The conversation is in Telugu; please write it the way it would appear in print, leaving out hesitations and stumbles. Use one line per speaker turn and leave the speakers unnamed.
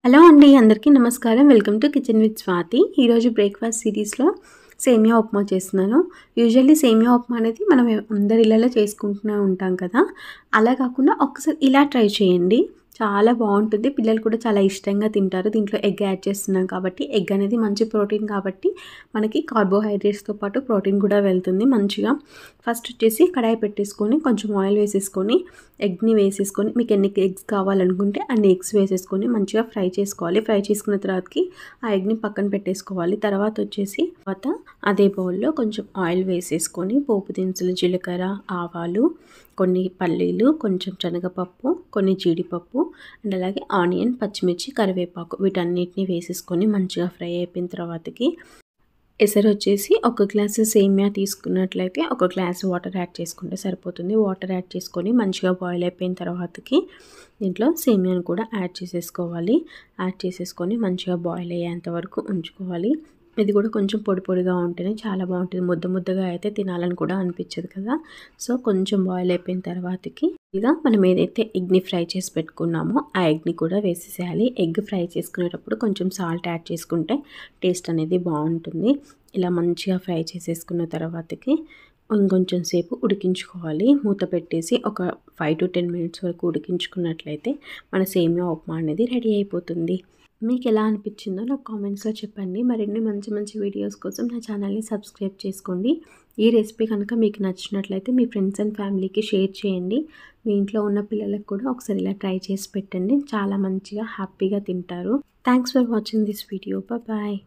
హలో అండి, అందరికీ నమస్కారం. Welcome to kitchen with Swathi. ఈరోజు బ్రేక్ఫాస్ట్ సిరీస్లో సేమియా ఉప్మా చేస్తున్నాను. యూజువల్లీ సేమియా ఉప్మా అనేది మనం అందరి ఇళ్ళలో చేసుకుంటూనే ఉంటాం కదా. అలా కాకుండా ఒక్కసారి ఇలా ట్రై చేయండి, చాలా బాగుంటుంది. పిల్లలు కూడా చాలా ఇష్టంగా తింటారు. దీంట్లో ఎగ్ యాడ్ చేస్తున్నాం కాబట్టి ఎగ్ అనేది మంచి ప్రోటీన్ కాబట్టి మనకి కార్బోహైడ్రేట్స్తో పాటు ప్రోటీన్ కూడా వెళ్తుంది మంచిగా. ఫస్ట్ వచ్చేసి కడాయి పెట్టేసుకొని కొంచెం ఆయిల్ వేసేసుకొని ఎగ్ని వేసేసుకొని, మీకు ఎన్ని ఎగ్స్ కావాలనుకుంటే అన్ని ఎగ్స్ వేసేసుకొని మంచిగా ఫ్రై చేసుకోవాలి. ఫ్రై చేసుకున్న తర్వాతకి ఆ ఎగ్ని పక్కన పెట్టేసుకోవాలి. తర్వాత అదే బౌల్లో కొంచెం ఆయిల్ వేసేసుకొని పోపు దినుసులు, జీలకర్ర, ఆవాలు, కొన్ని పల్లీలు, కొంచెం శనగపప్పు, కొన్ని జీడిపప్పు అండ్ అలాగే ఆనియన్, పచ్చిమిర్చి, కరివేపాకు వీటన్నిటిని వేసేసుకొని మంచిగా ఫ్రై అయిపోయిన తర్వాతకి ఎసరు వచ్చేసి ఒక గ్లాసు సేమియా తీసుకున్నట్లయితే ఒక గ్లాసు వాటర్ యాడ్ చేసుకుంటే సరిపోతుంది. వాటర్ యాడ్ చేసుకొని మంచిగా బాయిల్ అయిపోయిన తర్వాతకి దీంట్లో సేమియాను కూడా యాడ్ చేసేసుకోవాలి. యాడ్ చేసేసుకొని మంచిగా బాయిల్ అయ్యేంత వరకు ఉంచుకోవాలి. ఇది కూడా కొంచెం పొడి పొడిగా ఉంటేనే చాలా బాగుంటుంది. ముద్ద ముద్దగా అయితే తినాలని కూడా అనిపించదు కదా. సో కొంచెం బాయిల్ అయిపోయిన తర్వాతకి ఇలా మనం ఏదైతే ఎగ్ని ఫ్రై చేసి పెట్టుకున్నామో ఆ ఎగ్ని కూడా వేసేసేయాలి. ఎగ్ ఫ్రై చేసుకునేటప్పుడు కొంచెం సాల్ట్ యాడ్ చేసుకుంటే టేస్ట్ అనేది బాగుంటుంది. ఇలా మంచిగా ఫ్రై చేసేసుకున్న తర్వాతకి ఇంకొంచెం సేపు ఉడికించుకోవాలి. మూత పెట్టేసి ఒక 5 to 10 minutes వరకు ఉడికించుకున్నట్లయితే మన సేమియా ఉప్మా అనేది రెడీ అయిపోతుంది. మీకు ఎలా అనిపించిందో నాకు కామెంట్స్లో చెప్పండి. మరిన్ని మంచి మంచి వీడియోస్ కోసం నా ఛానల్ని సబ్స్క్రైబ్ చేసుకోండి. ఈ రెసిపీ కనుక మీకు నచ్చినట్లయితే మీ ఫ్రెండ్స్ అండ్ ఫ్యామిలీకి షేర్ చేయండి. మీ ఇంట్లో ఉన్న పిల్లలకు కూడా ఒకసారి ఇలా ట్రై చేసి పెట్టండి. చాలా మంచిగా హ్యాపీగా తింటారు. Thanks for watching this video. Bye.